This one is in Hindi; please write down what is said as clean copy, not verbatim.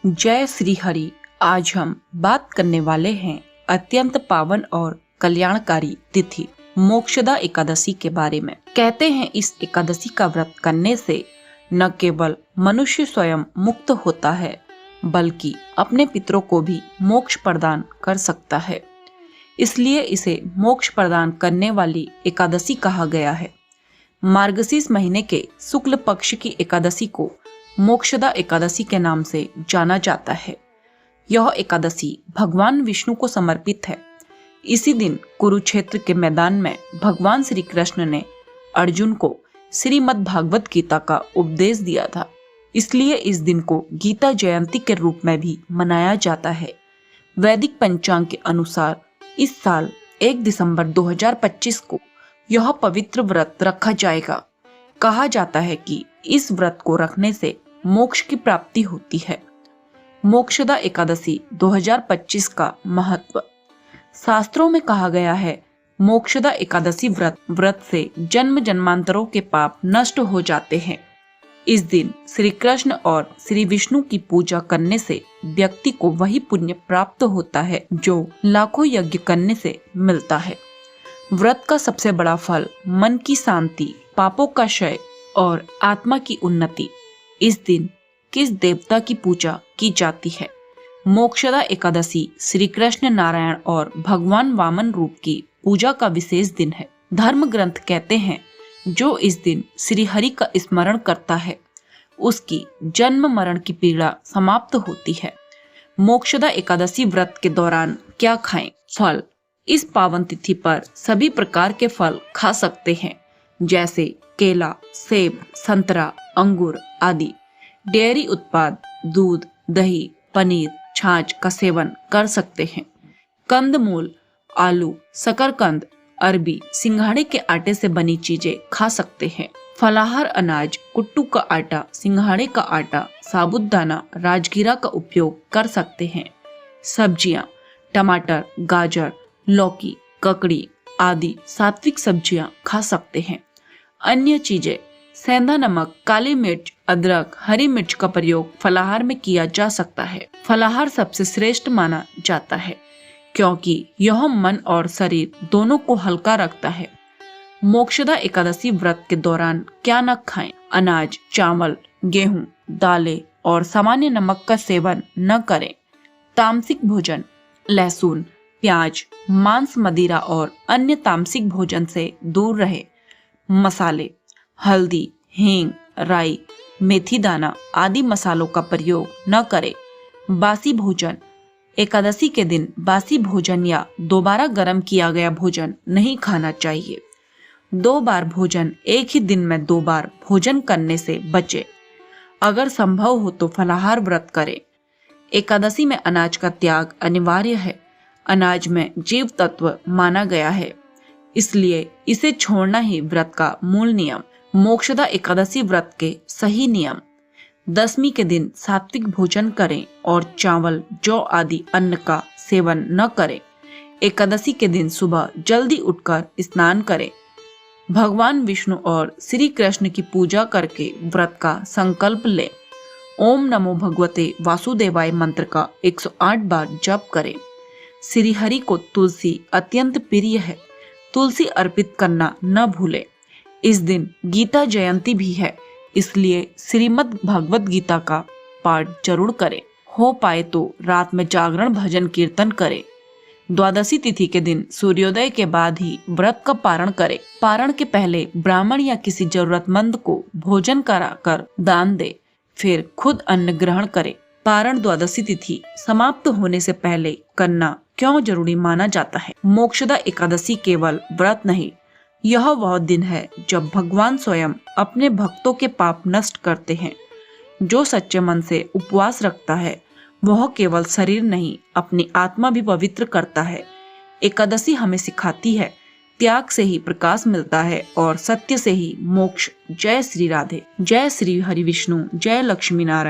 जय श्री हरि। आज हम बात करने वाले हैं अत्यंत पावन और कल्याणकारी तिथि मोक्षदा एकादशी के बारे में। कहते हैं इस एकादशी का व्रत करने से न केवल मनुष्य स्वयं मुक्त होता है बल्कि अपने पितरों को भी मोक्ष प्रदान कर सकता है। इसलिए इसे मोक्ष प्रदान करने वाली एकादशी कहा गया है। मार्गशीर्ष महीने के शुक्ल पक्ष की एकादशी को मोक्षदा एकादशी के नाम से जाना जाता है। यह एकादशी भगवान विष्णु को समर्पित है। इसी दिन कुरुक्षेत्र के मैदान में भगवान श्री कृष्ण ने अर्जुन को श्रीमद् भागवत गीता का उपदेश दिया था। इसलिए इस दिन को गीता जयंती के रूप में भी मनाया जाता है। वैदिक पंचांग के अनुसार इस साल 1 दिसंबर 2025 को यह पवित्र व्रत रखा जाएगा। कहा जाता है कि इस व्रत को रखने से मोक्ष की प्राप्ति होती है। मोक्षदा एकादशी 2025 का महत्व। शास्त्रों में कहा गया है, मोक्षदा एकादशी व्रत से जन्म जन्मांतरों के पाप नष्ट हो जाते हैं। इस दिन श्री कृष्ण और श्री विष्णु की पूजा करने से व्यक्ति को वही पुण्य प्राप्त होता है जो लाखों यज्ञ करने से मिलता है। व्रत का सबसे बड़ा फल मन की शांति, पापों का क्षय और आत्मा की उन्नति। इस दिन किस देवता की पूजा की जाती है? मोक्षदा एकादशी श्री कृष्ण नारायण और भगवान वामन रूप की पूजा का विशेष दिन है। धर्म ग्रंथ कहते हैं, जो इस दिन श्री हरि का स्मरण करता है उसकी जन्म मरण की पीड़ा समाप्त होती है। मोक्षदा एकादशी व्रत के दौरान क्या खाएं? फल। इस पावन तिथि पर सभी प्रकार के फल खा सकते हैं, जैसे केला, सेब, संतरा, अंगूर आदि। डेयरी उत्पाद, दूध, दही, पनीर, छाछ का सेवन कर सकते हैं। कंदमूल, आलू, शकरकंद, अरबी, सिंघाड़े के आटे से बनी चीजें खा सकते हैं। फलाहार अनाज, कुट्टू का आटा, सिंघाड़े का आटा, साबूदाना, राजगीरा का उपयोग कर सकते हैं। सब्जियां, टमाटर, गाजर, लौकी, ककड़ी आदि सात्विक सब्जियां खा सकते हैं। अन्य चीजें, सेंधा नमक, काली मिर्च, अदरक, हरी मिर्च का प्रयोग फलाहार में किया जा सकता है। फलाहार सबसे श्रेष्ठ माना जाता है क्योंकि यह मन और शरीर दोनों को हल्का रखता है। मोक्षदा एकादशी व्रत के दौरान क्या न खाएं? अनाज, चावल, गेहूं, दालें और सामान्य नमक का सेवन न करें। तामसिक भोजन, लहसुन, प्याज, मांस, मदिरा और अन्य तामसिक भोजन से दूर रहे। मसाले, हल्दी, हींग, राई, मेथी दाना आदि मसालों का प्रयोग न करें। बासी भोजन, एकादशी के दिन बासी भोजन या दोबारा गर्म किया गया भोजन नहीं खाना चाहिए। 2 बार भोजन एक ही दिन में 2 बार भोजन करने से बचे। अगर संभव हो तो फलाहार व्रत करें। एकादशी में अनाज का त्याग अनिवार्य है। अनाज में जीव तत्व माना गया है, इसलिए इसे छोड़ना ही व्रत का मूल नियम। मोक्षदा एकादशी व्रत के सही नियम। दशमी के दिन सात्विक भोजन करें और चावल, जौ आदि अन्न का सेवन न करें। एकादशी के दिन सुबह जल्दी उठकर स्नान करें। भगवान विष्णु और श्री कृष्ण की पूजा करके व्रत का संकल्प लें। ओम नमो भगवते वासुदेवाय मंत्र का 108 बार जप करें। श्री हरि को तुलसी अत्यंत प्रिय है। तुलसी अर्पित करना न भूलें। इस दिन गीता जयंती भी है, इसलिए श्रीमद् भागवत गीता का पाठ जरूर करें। हो पाए तो रात में जागरण, भजन, कीर्तन करें। द्वादशी तिथि के दिन सूर्योदय के बाद ही व्रत का पारण करें। पारण के पहले ब्राह्मण या किसी जरूरतमंद को भोजन कराकर दान दे, फिर खुद अन्न ग्रहण करें। पारण द्वादशी तिथि समाप्त होने से पहले करना क्यों जरूरी माना जाता है? मोक्षदा एकादशी केवल व्रत नहीं, यह वह दिन है जब भगवान स्वयं अपने भक्तों के पाप नष्ट करते हैं। जो सच्चे मन से उपवास रखता है वह केवल शरीर नहीं, अपनी आत्मा भी पवित्र करता है। एकादशी हमें सिखाती है, त्याग से ही प्रकाश मिलता है और सत्य से ही मोक्ष। जय श्री राधे। जय श्री हरि विष्णु। जय लक्ष्मी नारायण।